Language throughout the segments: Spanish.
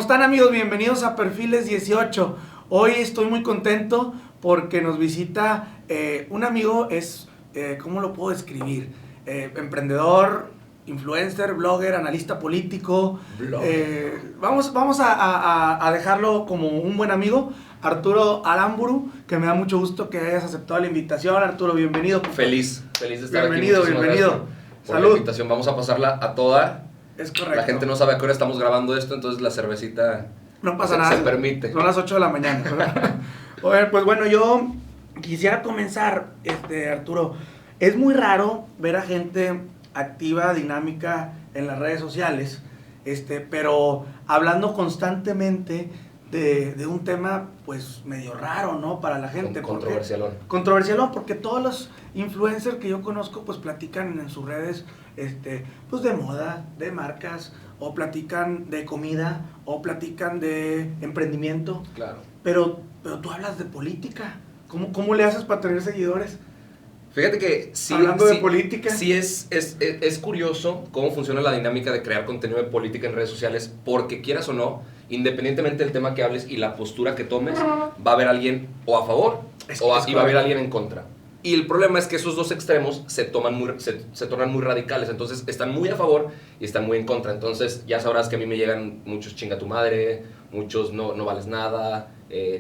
¿Cómo están, amigos? Bienvenidos a Perfiles 18. Hoy estoy muy contento porque nos visita un amigo, ¿cómo lo puedo describir? Emprendedor, influencer, blogger, analista político. Vamos a dejarlo como un buen amigo, Arturo Aramburu, que me da mucho gusto que hayas aceptado la invitación. Arturo, bienvenido. Feliz de estar aquí. Bienvenido. Salud. La invitación, vamos a pasarla a toda. Es correcto. La gente no sabe a qué hora estamos grabando esto, entonces la cervecita no pasa nada. Se permite. Son las 8 de la mañana. Oye, pues bueno, yo quisiera comenzar, Arturo. Es muy raro ver a gente activa, dinámica en las redes sociales, pero hablando constantemente de un tema pues medio raro, ¿no? Para la gente. Controversialón. Controversialón, porque todos los influencers que yo conozco pues platican en sus redes pues de moda, de marcas, o platican de comida, o platican de emprendimiento. Claro. Pero tú hablas de política. ¿Cómo le haces para tener seguidores? Fíjate que sí, hablando de política. Sí es curioso cómo funciona la dinámica de crear contenido de política en redes sociales, porque quieras o no, independientemente del tema que hables y la postura que tomes, va a haber alguien o a favor y va a haber alguien en contra. Y el problema es que esos dos extremos se tornan muy radicales, entonces están muy a favor y están muy en contra. Entonces ya sabrás que a mí me llegan muchos chinga tu madre, muchos no vales nada,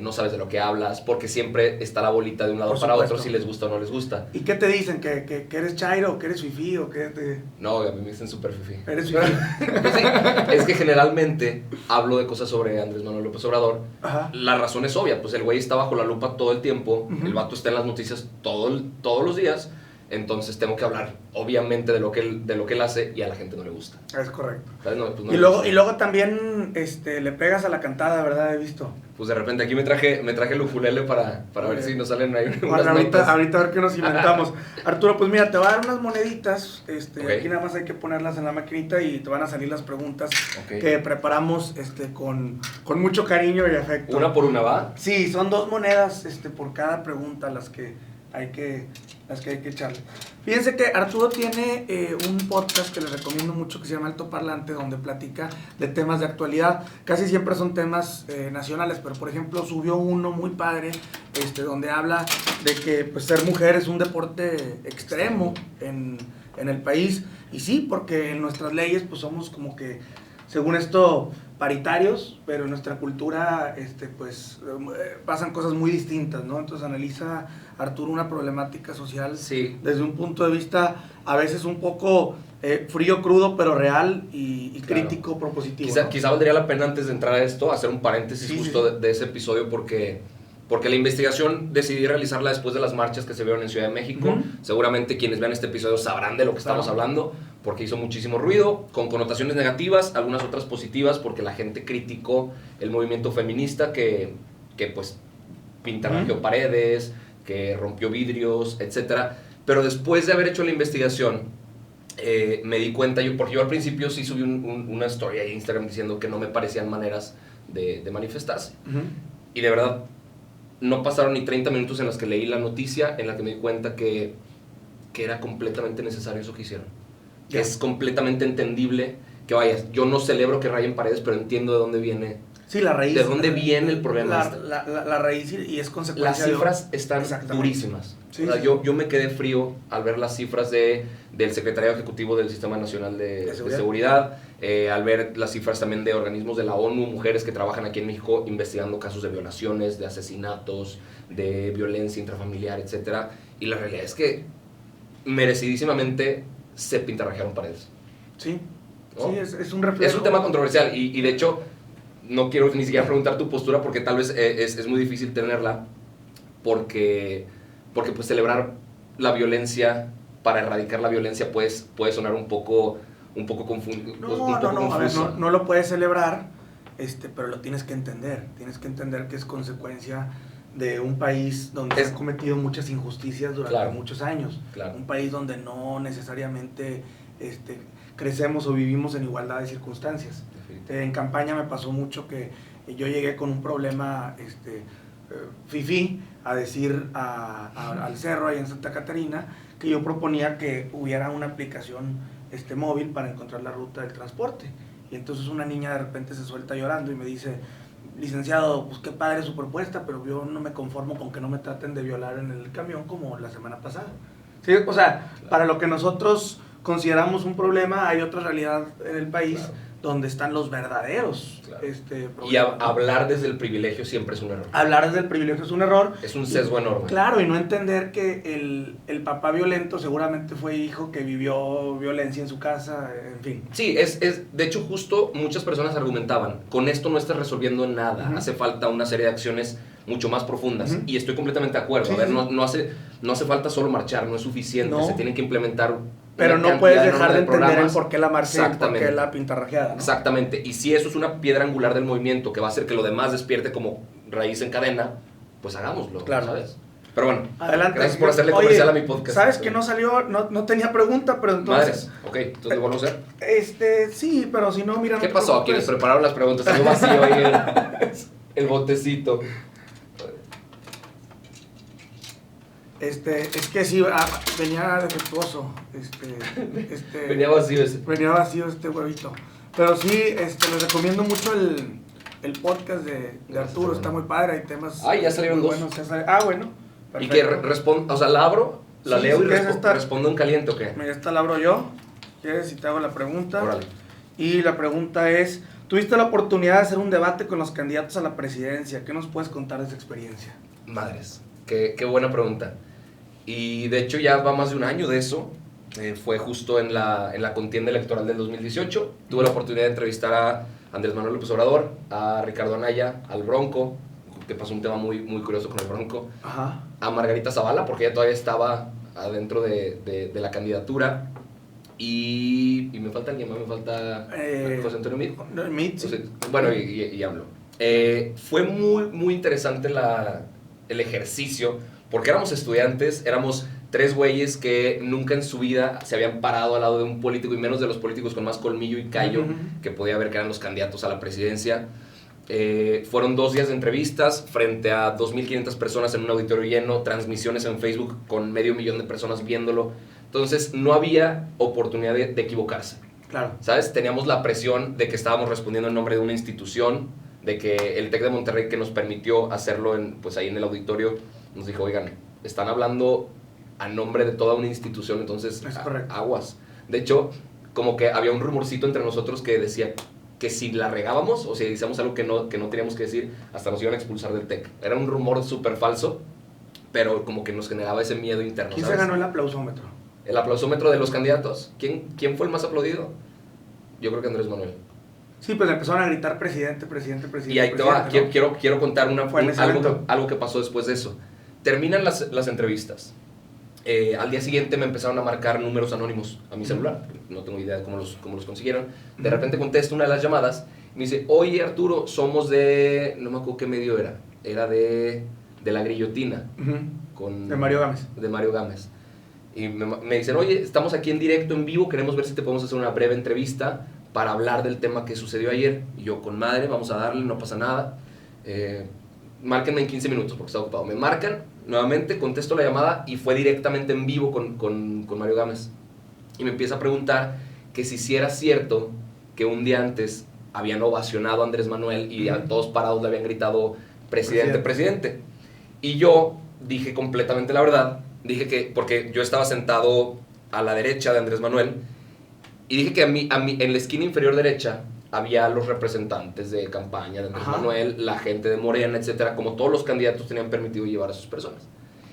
no sabes de lo que hablas, porque siempre está la bolita de un lado para otro, si les gusta o no les gusta. ¿Y qué te dicen? ¿Que eres chairo, que eres fifí o qué te...? No, a mí me dicen súper fifí. ¿Eres fifí? Pues sí, es que generalmente hablo de cosas sobre Andrés Manuel López Obrador. Ajá. La razón es obvia, pues el güey está bajo la lupa todo el tiempo, el vato está en las noticias todos los días, entonces tengo que hablar obviamente de lo que él hace y a la gente no le gusta. Es correcto. No, pues no y luego también le pegas a la cantada, ¿verdad? He visto. Pues de repente aquí me traje el ukulele para ver si nos salen ahí unas ahorita a ver qué nos inventamos. Arturo, pues mira, te voy a dar unas moneditas, Okay. Aquí nada más hay que ponerlas en la maquinita y te van a salir las preguntas que preparamos con mucho cariño y afecto. ¿Una por una va? Sí, son 2 monedas por cada pregunta las que hay que echarle. Fíjense que Arturo tiene un podcast que les recomiendo mucho que se llama Alto Parlante, donde platica de temas de actualidad. Casi siempre son temas nacionales, pero por ejemplo subió uno muy padre donde habla de que pues, ser mujer es un deporte extremo en el país. Y sí, porque en nuestras leyes pues somos como que, según esto, paritarios, pero en nuestra cultura pasan cosas muy distintas, ¿no? Entonces analiza Arturo una problemática social desde un punto de vista a veces un poco frío, crudo, pero real y claro, crítico, propositivo. Quizá valdría la pena antes de entrar a esto hacer un paréntesis de ese episodio porque la investigación decidí realizarla después de las marchas que se vieron en Ciudad de México. Seguramente quienes vean este episodio sabrán de lo que estamos hablando, porque hizo muchísimo ruido, con connotaciones negativas, algunas otras positivas, porque la gente criticó el movimiento feminista que pues pintarrajeó paredes, que rompió vidrios, etc. Pero después de haber hecho la investigación, me di cuenta, porque yo al principio sí subí una story a Instagram diciendo que no me parecían maneras de manifestarse. Y de verdad, no pasaron ni 30 minutos en las que leí la noticia en la que me di cuenta que era completamente necesario eso que hicieron. Que es completamente entendible que vayas. Yo no celebro que rayen paredes, pero entiendo de dónde viene. Sí, la raíz. ¿De dónde viene el problema? La raíz y es consecuencia. Las cifras están durísimas. Sí, o sea, yo me quedé frío al ver las cifras del Secretariado Ejecutivo del Sistema Nacional de Seguridad, al ver las cifras también de organismos de la ONU, mujeres que trabajan aquí en México investigando casos de violaciones, de asesinatos, de violencia intrafamiliar, etc. Y la realidad es que merecidísimamente se pintarrajearon paredes. Sí, ¿no? Sí, es un reflejo. Es un tema controversial y de hecho no quiero ni siquiera preguntar tu postura porque tal vez es muy difícil tenerla porque pues celebrar la violencia para erradicar la violencia puede sonar un poco confuso. A ver, no lo puedes celebrar, pero lo tienes que entender. Tienes que entender que es consecuencia de un país donde se han cometido muchas injusticias durante muchos años. Claro. Un país donde no necesariamente crecemos o vivimos en igualdad de circunstancias. En campaña me pasó mucho que yo llegué con un problema fifí a decir al cerro ahí en Santa Catarina que yo proponía que hubiera una aplicación móvil para encontrar la ruta del transporte. Y entonces una niña de repente se suelta llorando y me dice, licenciado, pues qué padre su propuesta, pero yo no me conformo con que no me traten de violar en el camión como la semana pasada. Sí, o sea, para lo que nosotros consideramos un problema, hay otra realidad en el país, claro, donde están los verdaderos, claro, problemas. Y hablar desde el privilegio siempre es un error. Hablar desde el privilegio es un error. Es un sesgo enorme. Claro, y no entender que el papá violento seguramente fue hijo que vivió violencia en su casa, en fin. Sí, de hecho justo muchas personas argumentaban, con esto no estás resolviendo nada, hace falta una serie de acciones mucho más profundas, y estoy completamente de acuerdo. Sí, a ver, no hace falta solo marchar, no es suficiente, se tienen que implementar. Pero no puedes dejar de entender el por qué la marcha y por qué la pintarrajeada, ¿no? Exactamente, y si eso es una piedra angular del movimiento que va a hacer que lo demás despierte como raíz en cadena, pues hagámoslo, claro, ¿sabes? Pero bueno, adelante. Gracias por hacerle comercial a mi podcast. ¿Sabes que no salió? No tenía pregunta, pero entonces... Madres, ok, entonces ¿lo vuelvo a hacer? Sí, pero si no, mira... ¿Qué pasó? ¿Quiénes prepararon las preguntas? Tengo vacío ahí el botecito. Es que sí, venía defectuoso. Venía vacío ese. Venía vacío este huevito. Pero sí, les recomiendo mucho el podcast de Arturo, está muy padre, hay temas... ya salieron dos. Buenos, bueno. Perfecto. Y que responde, o sea, la abro, la leo y respondo en caliente, ¿o qué? Mira, esta la abro yo, ¿quieres? Y te hago la pregunta. Órale. Y la pregunta es, tuviste la oportunidad de hacer un debate con los candidatos a la presidencia, ¿qué nos puedes contar de esa experiencia? Madres, qué buena pregunta. Y de hecho ya va más de un año de eso. Fue justo en la contienda electoral del 2018. Tuve la oportunidad de entrevistar a Andrés Manuel López Obrador, a Ricardo Anaya, al Bronco, que pasó un tema muy, muy curioso con el Bronco. Ajá. A Margarita Zavala, porque ella todavía estaba adentro de la candidatura. Y me falta alguien más, me falta José Antonio Meade. Sí. Bueno, y hablo. Fue muy, muy interesante el ejercicio, porque éramos estudiantes, éramos 3 güeyes que nunca en su vida se habían parado al lado de un político, y menos de los políticos con más colmillo y callo que podía haber, que eran los candidatos a la presidencia. Fueron 2 días de entrevistas frente a 2.500 personas en un auditorio lleno, transmisiones en Facebook con 500,000 de personas viéndolo. Entonces no había oportunidad de equivocarse. Claro. ¿Sabes? Teníamos la presión de que estábamos respondiendo en nombre de una institución, de que el TEC de Monterrey, que nos permitió hacerlo pues ahí en el auditorio, nos dijo, oigan, están hablando a nombre de toda una institución, entonces aguas. De hecho, como que había un rumorcito entre nosotros que decía que si la regábamos, o si decíamos algo que no teníamos que decir, hasta nos iban a expulsar del TEC. Era un rumor súper falso, pero como que nos generaba ese miedo interno. ¿Quién se ganó el aplausómetro? El aplausómetro de los candidatos. ¿Quién fue el más aplaudido? Yo creo que Andrés Manuel. Sí, pues empezaron a gritar presidente. Y ahí te va, ¿no? quiero contar algo que pasó después de eso. Terminan las entrevistas. Al día siguiente me empezaron a marcar números anónimos a mi celular. No tengo idea de cómo los consiguieron. De repente contesto una de las llamadas. Me dice, oye Arturo, somos de... No me acuerdo qué medio era. Era de La Grillotina. De Mario Gámez. De Mario Gámez. Y me dicen, oye, estamos aquí en directo, en vivo, queremos ver si te podemos hacer una breve entrevista para hablar del tema que sucedió ayer. Y yo, con madre, vamos a darle, no pasa nada. Márquenme en 15 minutos porque está ocupado. Me marcan, nuevamente contesto la llamada y fue directamente en vivo con Mario Gámez. Y me empieza a preguntar que si era cierto que un día antes habían ovacionado a Andrés Manuel y a todos parados le habían gritado presidente. Y yo dije completamente la verdad. Dije que, porque yo estaba sentado a la derecha de Andrés Manuel, y dije que a mí en la esquina inferior derecha había los representantes de campaña de Andrés Manuel, la gente de Morena, etcétera, como todos los candidatos tenían permitido llevar a sus personas.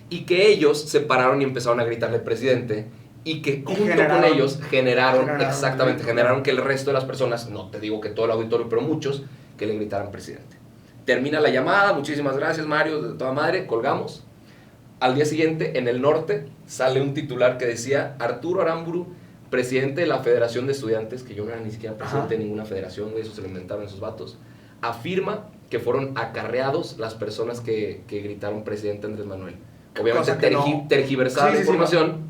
Y que ellos se pararon y empezaron a gritarle presidente, y que junto con ellos generaron que el resto de las personas, no te digo que todo el auditorio, pero muchos, que le gritaran presidente. Termina la llamada, muchísimas gracias Mario, de toda madre, colgamos. Al día siguiente, en el norte, sale un titular que decía Arturo Aramburu, presidente de la Federación de Estudiantes, que yo no era ni siquiera presidente de ninguna federación, eso se lo inventaron esos vatos, afirma que fueron acarreados las personas que gritaron presidente Andrés Manuel. Obviamente tergiversada la información.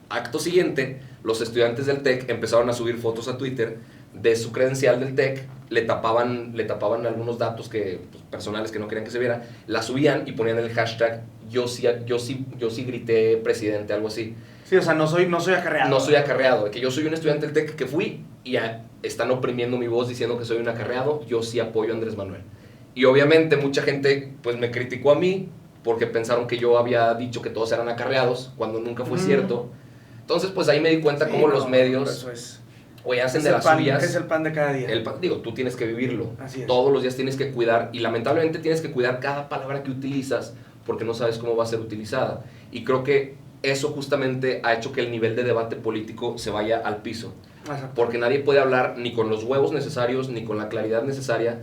Acto siguiente, los estudiantes del TEC empezaron a subir fotos a Twitter de su credencial del TEC, le tapaban algunos datos personales que no querían que se viera, la subían y ponían el hashtag yo sí grité presidente, algo así. Sí, o sea, no soy acarreado. No soy acarreado, que yo soy un estudiante del TEC que fui y están oprimiendo mi voz diciendo que soy un acarreado, yo sí apoyo a Andrés Manuel. Y obviamente mucha gente pues me criticó a mí porque pensaron que yo había dicho que todos eran acarreados, cuando nunca fue cierto. Entonces pues ahí me di cuenta cómo los medios eso es. Oye, hacen de las suyas. Es el pan de cada día. Digo, tú tienes que vivirlo. Así es. Todos los días tienes que cuidar, y lamentablemente tienes que cuidar cada palabra que utilizas porque no sabes cómo va a ser utilizada. Y creo que eso justamente ha hecho que el nivel de debate político se vaya al piso. Exacto. Porque nadie puede hablar ni con los huevos necesarios, ni con la claridad necesaria,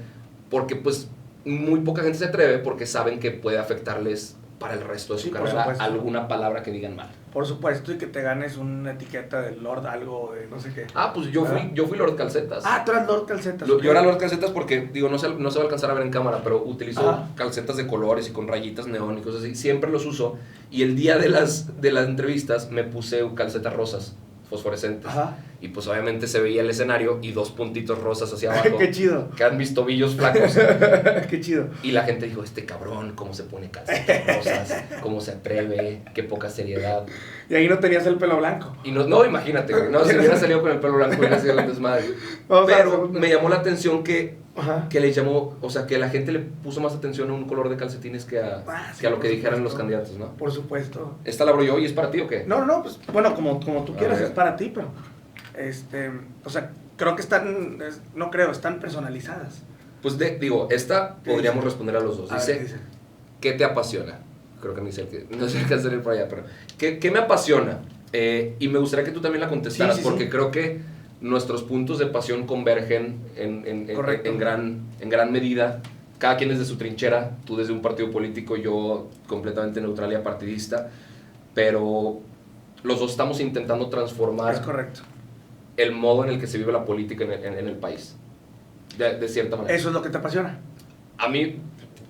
porque pues muy poca gente se atreve porque saben que puede afectarles para el resto de su carrera alguna palabra que digan mal. Por supuesto, y que te ganes una etiqueta de Lord algo, de no sé qué. Pues yo fui Lord Calcetas. Tú eras Lord Calcetas. Yo era Lord Calcetas porque, digo, no se va a alcanzar a ver en cámara, pero utilizo calcetas de colores y con rayitas neón y cosas así. Siempre los uso. Y el día de las entrevistas me puse calcetas rosas, fosforescentes. Y pues obviamente se veía el escenario y 2 puntitos rosas hacia abajo. ¡Qué chido! Quedan mis tobillos flacos. ¡Qué chido! Y la gente dijo, este cabrón, cómo se pone calcetas rosas, cómo se atreve, qué poca seriedad. Y ahí no tenías el pelo blanco. Y no, imagínate, güey, no, si hubiera salido con el pelo blanco hubiera sido un desmadre. Pero me llamó la atención que les llamó, o sea, que la gente le puso más atención a un color de calcetines que a lo que dijeran los candidatos, ¿no? Por supuesto. ¿Esta la abro yo y es para ti o qué? No, pues, bueno, como tú quieras, es para ti, pero, o sea, creo que están personalizadas. Pues digo, esta podríamos responder a los dos. Dice, Dice, ¿qué te apasiona? Creo que no sé qué hacer por allá, pero ¿qué me apasiona? Y me gustaría que tú también la contestaras, porque creo que nuestros puntos de pasión convergen en gran medida. Cada quien desde su trinchera, tú desde un partido político, yo completamente neutral y apartidista, pero los dos estamos intentando transformar el modo en el que se vive la política en el país, de cierta manera. ¿Eso es lo que te apasiona? A mí,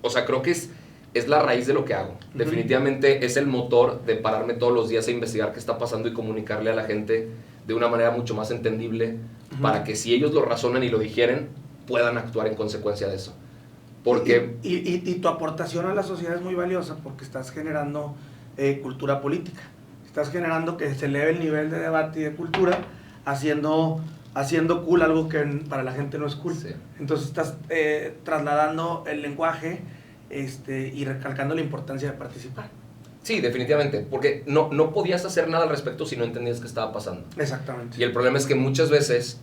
o sea, creo que es la raíz de lo que hago. Definitivamente es el motor de pararme todos los días a investigar qué está pasando y comunicarle a la gente de una manera mucho más entendible para que si ellos lo razonan y lo digieren, puedan actuar en consecuencia de eso. Porque y tu aportación a la sociedad es muy valiosa porque estás generando cultura política. Estás generando que se eleve el nivel de debate y de cultura haciendo cool algo que para la gente no es cool. Sí. Entonces estás trasladando el lenguaje y recalcando la importancia de participar. Sí, definitivamente, porque no podías hacer nada al respecto si no entendías qué estaba pasando. Exactamente. Y el problema es que muchas veces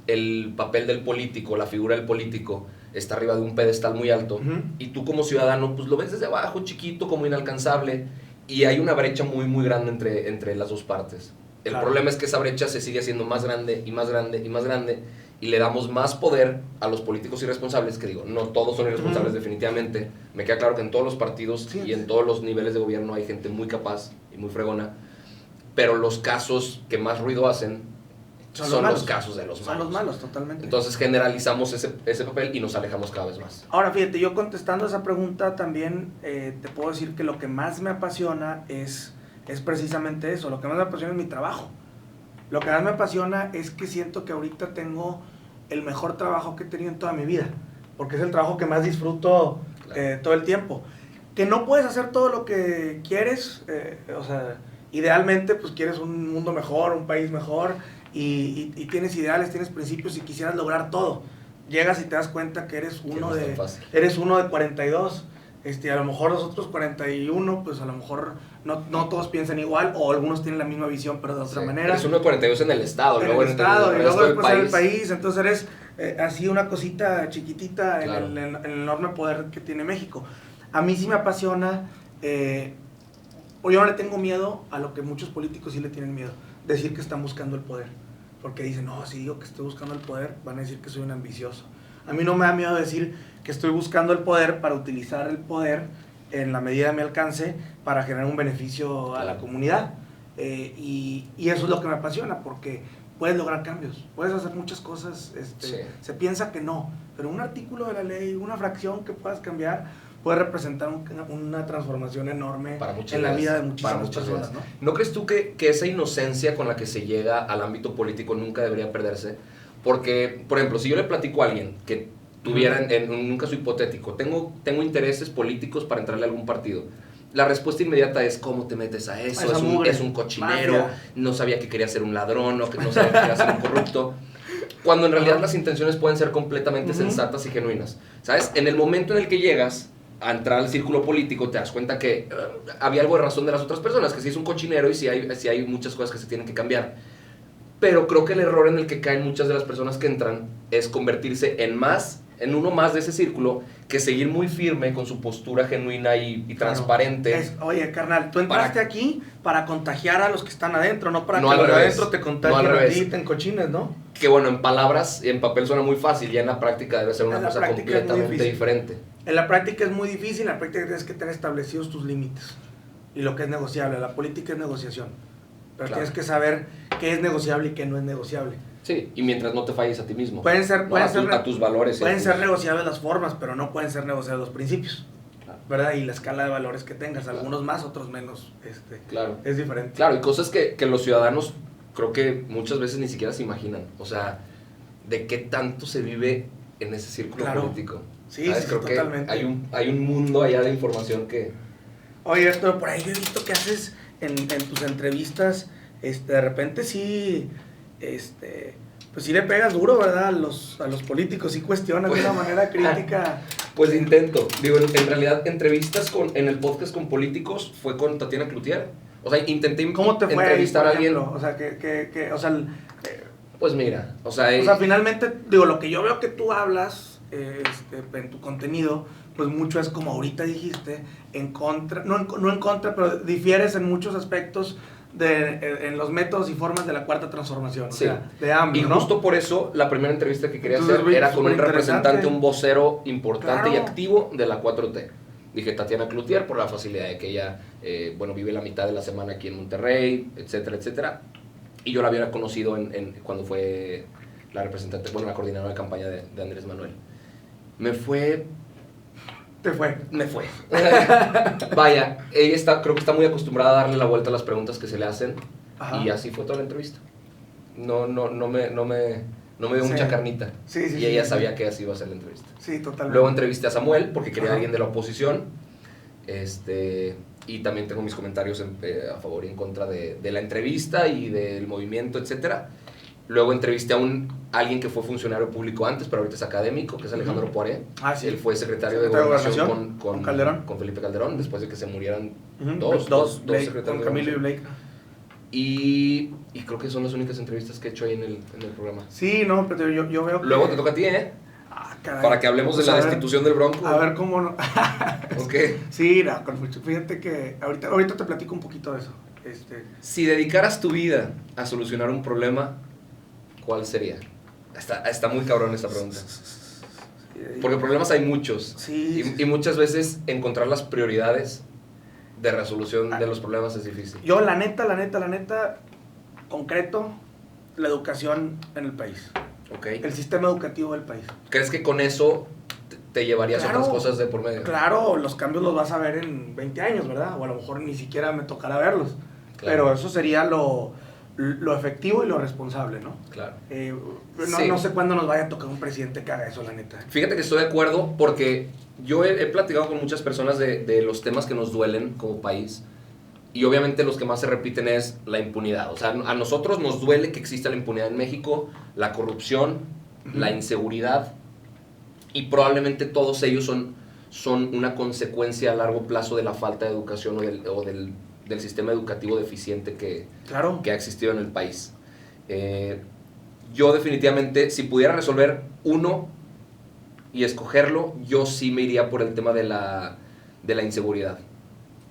el papel del político, la figura del político, está arriba de un pedestal muy alto, y tú como ciudadano pues lo ves desde abajo, chiquito, como inalcanzable, y hay una brecha muy muy grande entre las dos partes. El problema es que esa brecha se sigue haciendo más grande y más grande y más grande, y le damos más poder a los políticos irresponsables, que digo, no todos son irresponsables definitivamente. Me queda claro que en todos los partidos y en todos los niveles de gobierno hay gente muy capaz y muy fregona, pero los casos que más ruido hacen son los casos de los malos. Son los malos, totalmente. Entonces generalizamos ese papel y nos alejamos cada vez más. Ahora fíjate, yo contestando esa pregunta también te puedo decir que lo que más me apasiona es precisamente eso. Lo que más me apasiona es mi trabajo. Lo que más me apasiona es que siento que ahorita tengo el mejor trabajo que he tenido en toda mi vida, porque es el trabajo que más disfruto todo el tiempo. Que no puedes hacer todo lo que quieres, o sea, idealmente pues quieres un mundo mejor, un país mejor, y tienes ideales, tienes principios y quisieras lograr todo. Llegas y te das cuenta que eres uno de 42. A lo mejor los otros 41, pues a lo mejor no todos piensan igual, o algunos tienen la misma visión, pero de otra manera. Eres uno de 42 en el estado, luego en el resto del país. Entonces eres así una cosita chiquitita en el enorme poder que tiene México. A mí sí me apasiona, yo no le tengo miedo a lo que muchos políticos sí le tienen miedo, decir que están buscando el poder. Porque dicen, no, si digo que estoy buscando el poder, van a decir que soy un ambicioso. A mí no me da miedo decir que estoy buscando el poder para utilizar el poder en la medida de mi alcance para generar un beneficio a la comunidad. Y eso es lo que me apasiona, porque puedes lograr cambios, puedes hacer muchas cosas. Se piensa que no, pero un artículo de la ley, una fracción que puedas cambiar, puede representar una transformación enorme en la vida de muchísimas personas, ¿no? ¿No crees tú que esa inocencia con la que se llega al ámbito político nunca debería perderse? Porque, por ejemplo, si yo le platico a alguien que tuviera, en un caso hipotético, tengo intereses políticos para entrarle a algún partido, la respuesta inmediata es, ¿cómo te metes a eso? Es un cochinero, no sabía que quería ser un ladrón, o que no sabía que quería ser un corrupto. Cuando en realidad las intenciones pueden ser completamente sensatas y genuinas. ¿Sabes? En el momento en el que llegas a entrar al círculo político, te das cuenta que había algo de razón de las otras personas, que sí es un cochinero y sí hay muchas cosas que se tienen que cambiar. Pero creo que el error en el que caen muchas de las personas que entran es convertirse en uno más de ese círculo, que seguir muy firme con su postura genuina y transparente. Oye, carnal, tú entraste aquí para contagiar a los que están adentro, no para No que al los de revés. adentro te No contagien al a revés. ti y te encochines, ¿no? Que bueno, en palabras y en papel suena muy fácil, ya en la práctica debe ser una En la cosa práctica es muy completamente difícil. diferente. En la práctica es muy difícil, en la práctica tienes que tener establecidos tus límites y lo que es negociable. La política es negociación, pero Claro. tienes que saber qué es negociable y qué no es negociable. Sí, y mientras no te falles a ti mismo. Pueden ser, ¿no? a tus valores. y a pueden tus- ser negociables las formas, pero no pueden ser negociables los principios, Claro. ¿verdad? Y la escala de valores que tengas, algunos más, otros menos, Claro. es diferente. Claro, y cosas que los ciudadanos creo que muchas veces ni siquiera se imaginan. O sea, de qué tanto se vive en ese círculo Claro. político. Sí, ¿Sabes? sí, Creo totalmente. que hay un mundo allá de información que... Oye, pero por ahí yo he visto que haces en tus entrevistas, de repente sí, pues sí le pegas duro, ¿verdad? A los políticos, sí cuestionas de una manera crítica. Pues intento. Digo, en realidad, entrevistas en el podcast con políticos fue con Tatiana Cloutier. O sea, intenté ¿Cómo te fue ahí, entrevistar por a alguien. ejemplo? O sea, Pues mira, o sea, finalmente, digo, lo que yo veo que tú hablas en tu contenido, pues mucho es como ahorita dijiste, en contra, no en contra, pero difieres en muchos aspectos en los métodos y formas de la cuarta transformación, sí. o sea, de AMLO, y ¿no? justo por eso, la primera entrevista que quería Entonces, hacer era con un superinteresante. representante, un vocero importante y Claro. activo de la 4T. Dije Tatiana Cloutier por la facilidad de que ella, vive la mitad de la semana aquí en Monterrey, etcétera, etcétera. Y yo la había conocido cuando fue la representante, la coordinadora de campaña de Andrés Manuel. Me fue. Vaya, ella creo que está muy acostumbrada a darle la vuelta a las preguntas que se le hacen. Ajá. Y así fue toda la entrevista. No me dio Sí. mucha carnita. Sí, sí, y sí, ella sí. sabía que así iba a ser la entrevista. Sí, totalmente. Luego entrevisté a Samuel porque quería a Ajá. alguien de la oposición. Y también tengo mis comentarios a favor y en contra de la entrevista y del movimiento, etcétera. Luego entrevisté a alguien que fue funcionario público antes, pero ahorita es académico, que es Alejandro Poiré. Ah, sí. Él fue secretario de Secretario de Gobernación con Calderón. con Felipe Calderón, después de que se murieran Ujú, dos Blake, secretarios con de Camilo y Gobernación. Blake. Y creo que son las únicas entrevistas que he hecho ahí en el programa. Sí, no, pero yo veo que... Luego te toca a ti, Ah, caray. para que hablemos de Pues la a ver, destitución del Bronco. A ver cómo no... Ok. Sí, no, con mucho. Fíjate que ahorita te platico un poquito de eso. Si dedicaras tu vida a solucionar un problema, ¿cuál sería? Está muy cabrón esta pregunta. Porque problemas hay muchos. Sí. Y muchas veces encontrar las prioridades de resolución de los problemas es difícil. Yo, la neta, concreto, la educación en el país. ¿Ok? El sistema educativo del país. ¿Crees que con eso te llevarías Claro. otras cosas de por medio? Claro, los cambios los vas a ver en 20 años, ¿verdad? O a lo mejor ni siquiera me tocará verlos. Claro. Pero eso sería lo efectivo y lo responsable, ¿no? Claro. No, Sí. no sé cuándo nos vaya a tocar un presidente que haga eso, la neta. Fíjate que estoy de acuerdo porque yo he platicado con muchas personas de los temas que nos duelen como país y obviamente los que más se repiten es la impunidad. O sea, a nosotros nos duele que exista la impunidad en México, la corrupción, la inseguridad y probablemente todos ellos son una consecuencia a largo plazo de la falta de educación o del sistema educativo deficiente Claro. que ha existido en el país. Yo definitivamente, si pudiera resolver uno y escogerlo, yo sí me iría por el tema de la inseguridad.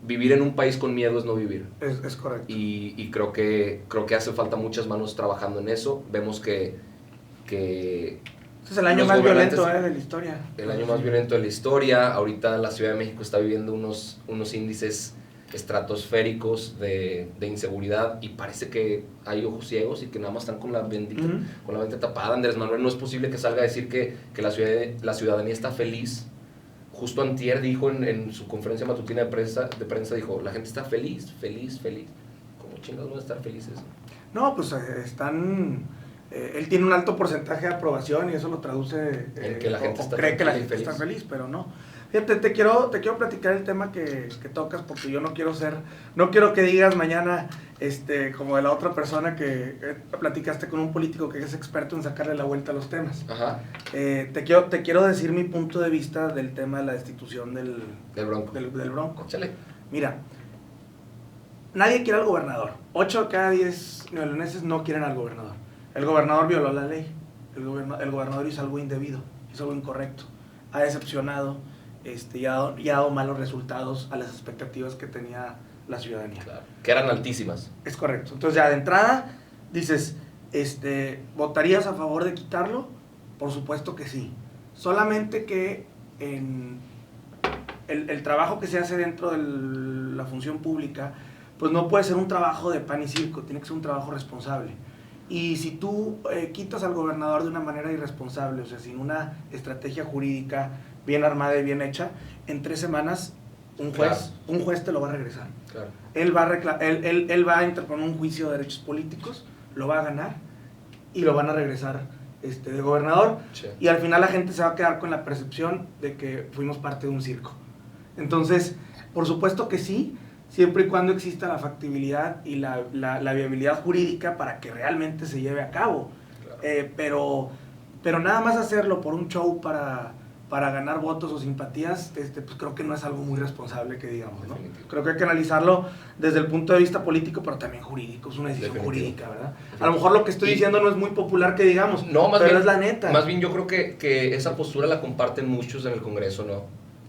Vivir en un país con miedo es no vivir. Es correcto. Y creo que hace falta muchas manos trabajando en eso. Vemos que Este es el año los más gobernantes- violento de la historia. el año más violento de la historia. Ahorita la Ciudad de México está viviendo unos índices estratosféricos de inseguridad y parece que hay ojos ciegos y que nada más están con la bendita, Ujú. con la mente tapada. Andrés Manuel, no es posible que salga a decir que la ciudadanía está feliz. Justo antier dijo en su conferencia matutina de prensa, dijo, la gente está feliz. ¿Cómo chingados van a estar felices? No, pues están... él tiene un alto porcentaje de aprobación y eso lo traduce... En que la gente está cree que la tranquila y gente está feliz. feliz, pero no. Fíjate, te quiero platicar el tema que tocas, porque yo no quiero que digas mañana, como de la otra persona que platicaste con un político que es experto en sacarle la vuelta a los temas. Ajá. Te quiero decir mi punto de vista del tema de la destitución del Bronco. Del Bronco. Échale. Mira, nadie quiere al gobernador. 8 de cada 10 neoleoneses no quieren al gobernador. El gobernador violó la ley. El gobernador hizo algo indebido, hizo algo incorrecto. Ha decepcionado y ha dado malos resultados a las expectativas que tenía la ciudadanía. Claro. Que eran altísimas. Es correcto. Entonces ya de entrada dices, ¿votarías a favor de quitarlo? Por supuesto que sí. Solamente que el trabajo que se hace dentro de la función pública, pues no puede ser un trabajo de pan y circo, tiene que ser un trabajo responsable. Y si tú quitas al gobernador de una manera irresponsable, o sea, sin una estrategia jurídica bien armada y bien hecha, en 3 semanas un juez te lo va a regresar. Claro. Él va a interponer un juicio de derechos políticos, lo va a ganar y lo van a regresar de gobernador. Sí. Y al final la gente se va a quedar con la percepción de que fuimos parte de un circo. Entonces, por supuesto que sí, siempre y cuando exista la factibilidad y la viabilidad jurídica para que realmente se lleve a cabo. Claro. Pero nada más hacerlo por un show para ganar votos o simpatías, pues creo que no es algo muy responsable que digamos, ¿no? Creo que hay que analizarlo desde el punto de vista político, pero también jurídico, es una decisión jurídica, ¿verdad? A lo mejor lo que estoy diciendo no es muy popular que digamos, no, pero bien, es la neta. Más bien yo creo que esa postura la comparten muchos en el Congreso, ¿no?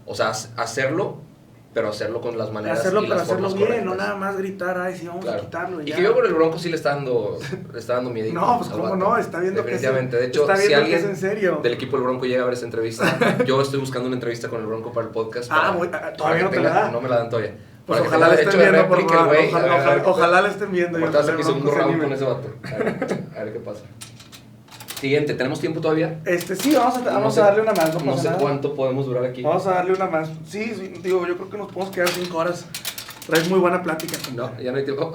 O sea, hacerlo, pero hacerlo con las maneras y las formas hacerlo bien, correctas. No nada más gritar, ay, sí, vamos a quitarlo. Y que yo con el Bronco sí le está dando miedo. No, pues cómo no, está viendo definitivamente. Que de hecho, si alguien es en serio. Del equipo del Bronco llega a ver esa entrevista, yo estoy buscando una entrevista con el Bronco para el podcast. Todavía no te la dan. No me la dan todavía. Pues ojalá la estén viendo, por favor. Ojalá la estén viendo. Ahorita hacer mi segundo round con ese vato. A ver qué pasa. Siguiente, ¿tenemos tiempo todavía? Sí, vamos a darle una más. No sé cuánto podemos durar aquí. Vamos a darle una más. Sí, digo, yo creo que nos podemos quedar 5 horas. Traes muy buena plática. No, ya no hay tiempo.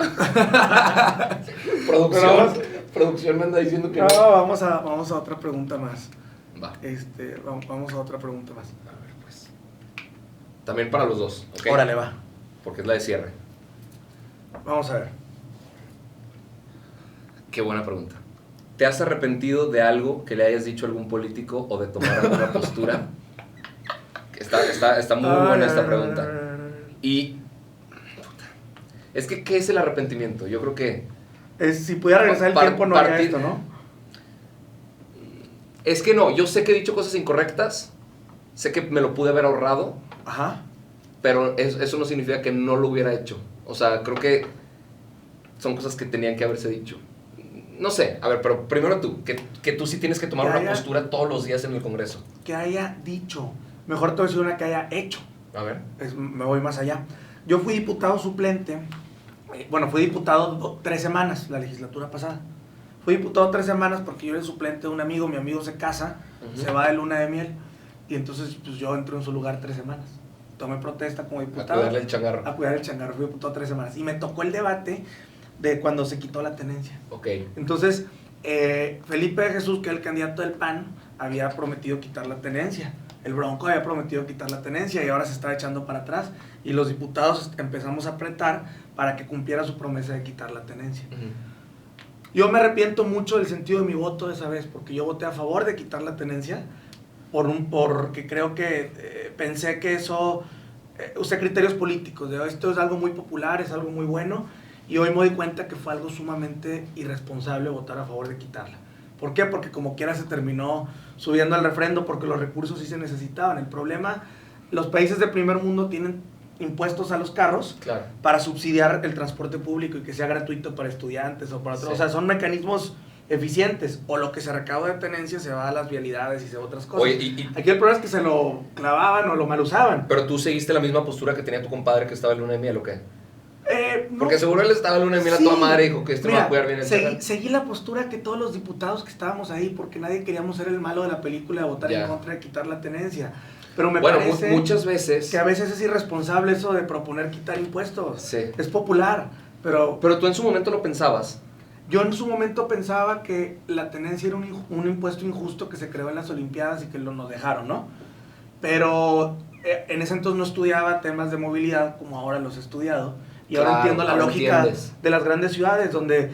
Producción me anda diciendo que no. Vamos a otra pregunta más. Va. Vamos a otra pregunta más. A ver, pues. También para los dos, ¿ok? Órale, va. Porque es la de cierre. Vamos a ver. Qué buena pregunta. ¿Te has arrepentido de algo que le hayas dicho a algún político o de tomar alguna postura? Está muy buena esta pregunta. Y es que, ¿qué es el arrepentimiento? Yo creo que si pudiera regresar el tiempo no haría esto, ¿no? Es que no, yo sé que he dicho cosas incorrectas, sé que me lo pude haber ahorrado. Ajá. Pero eso no significa que no lo hubiera hecho. O sea, creo que son cosas que tenían que haberse dicho. No sé, a ver, pero primero tú, que tú sí tienes que tomar una postura todos los días en el Congreso. Que haya dicho. Mejor te voy a decir una que haya hecho. A ver. Me voy más allá. Yo fui diputado suplente. Fui diputado 3 semanas la legislatura pasada. Fui diputado 3 semanas porque yo era suplente de un amigo. Mi amigo se casa, se va de luna de miel. Y entonces pues, yo entro en su lugar 3 semanas. Tomé protesta como diputado. A cuidarle el changarro. A cuidar el changarro. Fui diputado 3 semanas. Y me tocó el debate de cuando se quitó la tenencia. Ok. Entonces, Felipe de Jesús, que era el candidato del PAN, había prometido quitar la tenencia. El Bronco había prometido quitar la tenencia y ahora se está echando para atrás. Y los diputados empezamos a apretar para que cumpliera su promesa de quitar la tenencia. Yo me arrepiento mucho del sentido de mi voto de esa vez, porque yo voté a favor de quitar la tenencia, porque creo que pensé que eso, usé criterios políticos, de esto es algo muy popular, es algo muy bueno, y hoy me doy cuenta que fue algo sumamente irresponsable votar a favor de quitarla. ¿Por qué? Porque como quiera se terminó subiendo al refrendo, porque los recursos sí se necesitaban. El problema, los países del primer mundo tienen impuestos a los carros, claro, para subsidiar el transporte público y que sea gratuito para estudiantes o para otros. Sí. O sea, son mecanismos eficientes, o lo que se recauda de tenencia se va a las vialidades y se va a otras cosas. Oye, aquí el problema es que se lo clavaban o lo mal usaban. Pero tú seguiste la misma postura que tenía tu compadre que estaba en luna de miel, ¿o qué? No, porque seguro él estaba en luna de miel, sí, a toda madre, dijo que me va a cuidar bien el seguí la postura que todos los diputados que estábamos ahí, porque nadie queríamos ser el malo de la película de votar en contra de quitar la tenencia. Pero me parece muchas veces que a veces es irresponsable eso de proponer quitar impuestos. Sí. Es popular, pero tú en su momento lo pensabas. Yo en su momento pensaba que la tenencia era un impuesto injusto que se creó en las Olimpiadas y que nos dejaron, ¿no? Pero en ese entonces no estudiaba temas de movilidad como ahora los he estudiado. Y Claro, ahora entiendo la ahora lógica entiendes. de las grandes ciudades, donde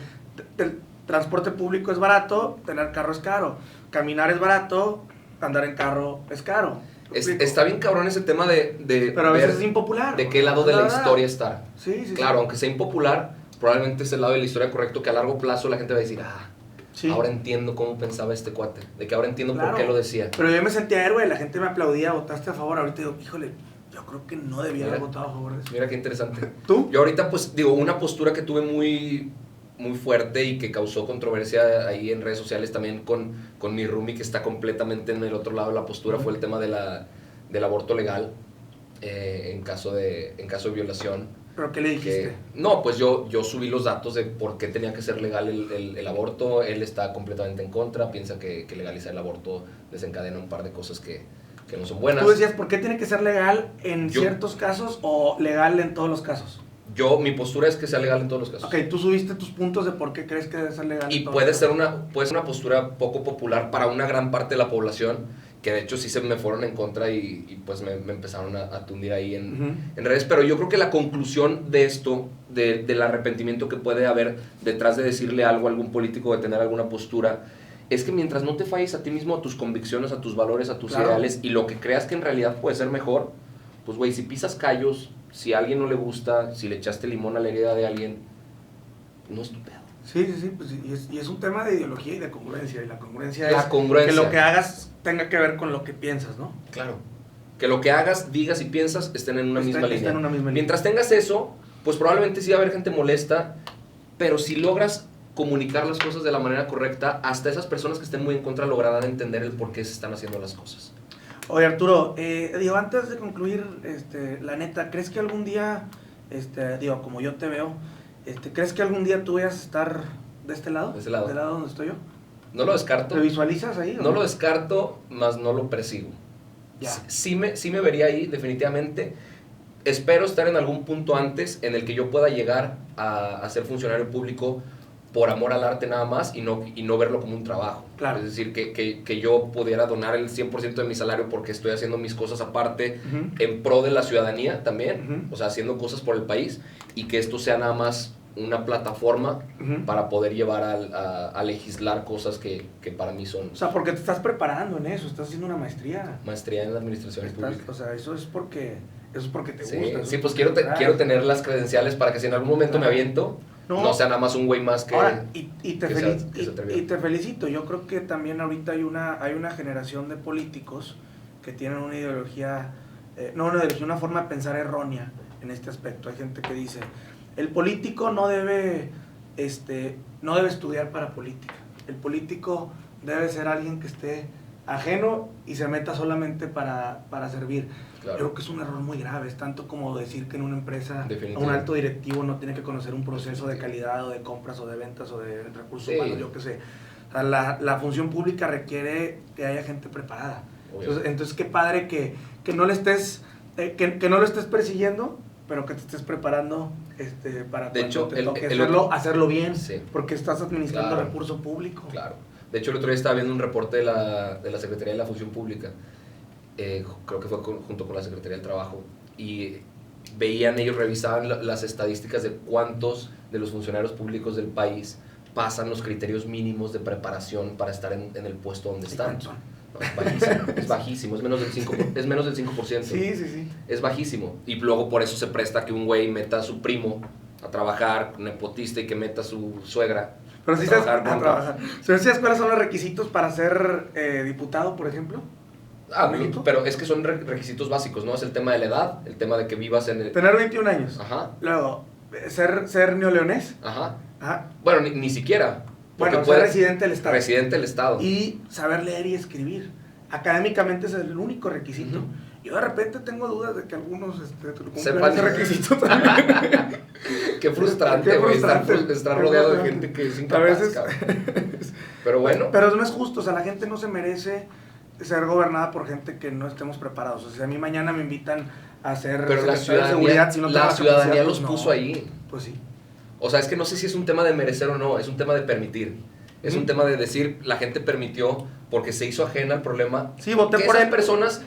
el transporte público es barato, tener carro es caro. Caminar es barato, andar en carro es caro. Está bien cabrón ese tema de Pero a veces ver es impopular. de qué lado de la verdad. historia estar. Sí. Claro, aunque sea impopular, probablemente es el lado de la historia correcto que a largo plazo la gente va a decir, Sí. ahora entiendo cómo pensaba este cuate, de que ahora entiendo Claro. por qué lo decía. Pero yo me sentía héroe, la gente me aplaudía, votaste a favor. Ahorita digo, híjole, yo creo que no debía haber votado a favor de eso. Mira qué interesante. ¿Tú? Yo ahorita, pues, digo, una postura que tuve muy fuerte y que causó controversia ahí en redes sociales también con mi roomie que está completamente en el otro lado de la postura fue el tema del aborto legal en caso de violación. ¿Pero qué le dijiste? No, pues yo subí los datos de por qué tenía que ser legal el aborto. Él está completamente en contra, piensa que legalizar el aborto desencadena un par de cosas que no son buenas. Tú decías, ¿por qué tiene que ser legal en ciertos casos o legal en todos los casos? Mi postura es que sea legal en todos los casos. Ok, tú subiste tus puntos de por qué crees que debe ser legal. Y puede ser una postura poco popular para una gran parte de la población, que de hecho sí se me fueron en contra y pues me empezaron a tundir ahí en redes. Pero yo creo que la conclusión de esto, del arrepentimiento que puede haber detrás de decirle algo a algún político, de tener alguna postura, es que mientras no te falles a ti mismo, a tus convicciones, a tus valores, a tus ideales y lo que creas que en realidad puede ser mejor, pues güey, si pisas callos, si a alguien no le gusta, si le echaste limón a la herida de alguien, no es tu pedo. Sí, pues, y es un tema de ideología y de congruencia. Y la congruencia La es congruencia. que lo que hagas tenga que ver con lo que piensas, ¿no? Claro. Que lo que hagas, digas y piensas estén en una misma línea. Estén en una misma línea. Mientras tengas eso, pues probablemente sí va a haber gente molesta, pero si logras comunicar las cosas de la manera correcta, hasta esas personas que estén muy en contra lograrán entender el por qué se están haciendo las cosas. Oye, Arturo, digo, antes de concluir, la neta, ¿crees que algún día, digo, como yo te veo, ¿crees que algún día tú vayas a estar de este lado? De ese lado. ¿Del lado donde estoy yo? No lo descarto. ¿Te visualizas ahí? No lo descarto, más no lo persigo. Ya. Sí me vería ahí, definitivamente. Espero estar en algún punto antes en el que yo pueda llegar a ser funcionario público por amor al arte nada más y no verlo como un trabajo. Claro. Es decir, que yo pudiera donar el 100% de mi salario porque estoy haciendo mis cosas aparte en pro de la ciudadanía también, o sea, haciendo cosas por el país y que esto sea nada más una plataforma para poder llevar a legislar cosas que para mí son... O sea, porque te estás preparando en eso, estás haciendo una maestría. Maestría en la administración pública. O sea, eso es porque te Sí, gusta. sí, pues quiero tener las credenciales para que si en algún momento me aviento, no sea nada más un güey más que... Ahora, y que te felicito. Yo creo que también ahorita hay una generación de políticos que tienen una ideología, una forma de pensar errónea en este aspecto. Hay gente que dice, el político no debe estudiar para política. El político debe ser alguien que esté ajeno y se meta solamente para servir. Claro. Yo creo que es un error muy grave. Es tanto como decir que en una empresa Definitivo. un alto directivo no tiene que conocer un proceso de calidad o de compras o de ventas o de recursos humanos, yo qué sé. O sea, la función pública requiere que haya gente preparada. Entonces qué padre que no le estés que no lo estés persiguiendo, pero que te estés preparando para de hecho, te toque hacerlo bien, porque estás administrando recurso público. Claro. De hecho, el otro día estaba viendo un reporte de la Secretaría de la Función Pública, creo que fue junto con la Secretaría del Trabajo, y ellos revisaban las estadísticas de cuántos de los funcionarios públicos del país pasan los criterios mínimos de preparación para estar en el puesto donde están. No, es bajísimo, es menos del 5%. Sí. Es bajísimo. Y luego por eso se presta que un güey meta a su primo a trabajar, nepotista, y que meta a su suegra. Pero sí sabes trabajar. ¿Sabes cuáles son los requisitos para ser diputado, por ejemplo? Pero es que son requisitos básicos, ¿no? Es el tema de la edad, el tema de que vivas en el... Tener 21 años. Ajá. Luego, ser neoleonés. Ajá. Ajá. Bueno, ni siquiera. Bueno, ser residente del Estado. Residente del Estado. Y saber leer y escribir. Académicamente es el único requisito. Yo de repente tengo dudas de que algunos cumplan ese requisito también. Qué frustrante, güey, estar rodeado de gente que es incapaz, a veces. Pero bueno. Pero no es justo, o sea, la gente no se merece ser gobernada por gente que no estemos preparados. O sea, si a mí mañana me invitan a ser secretario de seguridad, si no la ciudadanía los puso ahí. Pues sí. O sea, es que no sé si es un tema de merecer o no, es un tema de permitir. Es un tema de decir, la gente permitió porque se hizo ajena al problema. Sí, voté por esas personas,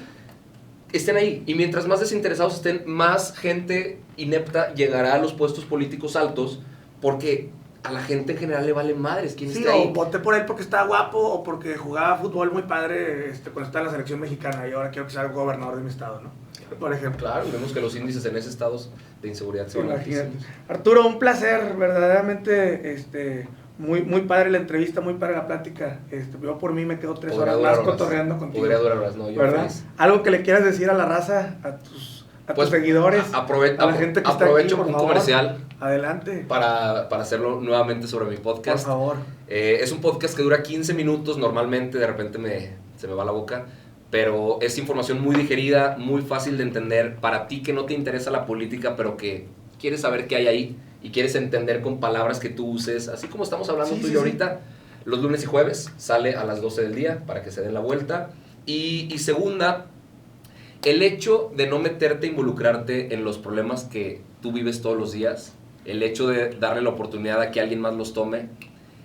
estén ahí. Y mientras más desinteresados estén, más gente inepta llegará a los puestos políticos altos, porque a la gente en general le vale madres quién esté ahí. O voté por él porque estaba guapo o porque jugaba fútbol muy padre cuando estaba en la selección mexicana y ahora quiero que sea el gobernador de mi estado, ¿no? Por ejemplo. Claro, vemos que los índices en ese estado de inseguridad son altísimos. Arturo, un placer, verdaderamente, muy padre la entrevista, muy padre la plática. Yo por mí me quedo 3 horas más cotorreando contigo. Podría durar horas, no, yo ¿verdad? feliz. Algo que le quieras decir a la raza, a tus seguidores, a la gente que está aquí, aprovecho por un favor. comercial. Adelante. Para hacerlo nuevamente sobre mi podcast. Por favor. Es un podcast que dura 15 minutos normalmente, de repente se me va la boca, pero es información muy digerida, muy fácil de entender para ti que no te interesa la política, pero que quieres saber qué hay ahí y quieres entender con palabras que tú uses, así como estamos hablando tú y yo ahorita. Los lunes y jueves sale a las 12 del día para que se den la vuelta. Y segunda, el hecho de no meterte, involucrarte en los problemas que tú vives todos los días, el hecho de darle la oportunidad a que alguien más los tome,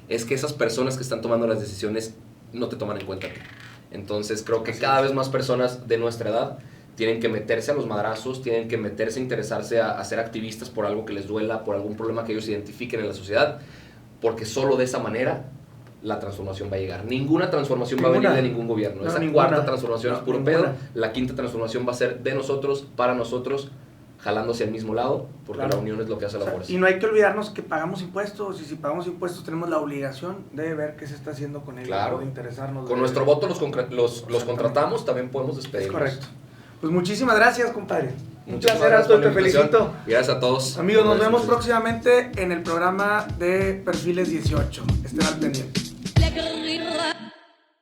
es que esas personas que están tomando las decisiones no te toman en cuenta a ti. Entonces creo que cada vez más personas de nuestra edad tienen que meterse a los madrazos, tienen que meterse a interesarse a ser activistas por algo que les duela, por algún problema que ellos identifiquen en la sociedad, porque solo de esa manera la transformación va a llegar. Ninguna transformación va a venir de ningún gobierno. Esa cuarta transformación es puro pedo. La quinta transformación va a ser de nosotros, para nosotros, jalando hacia el mismo lado, porque la unión es lo que hace la fuerza. Y no hay que olvidarnos que pagamos impuestos, y si pagamos impuestos tenemos la obligación de ver qué se está haciendo con ellos, claro. de interesarnos. Con nuestro voto los contratamos, también podemos despedirnos. Es correcto. Pues muchísimas gracias, compadre. Muchas gracias, te felicito. Gracias a todos. Amigos, nos vemos próximamente en el programa de Perfiles 18. Estén al pendiente.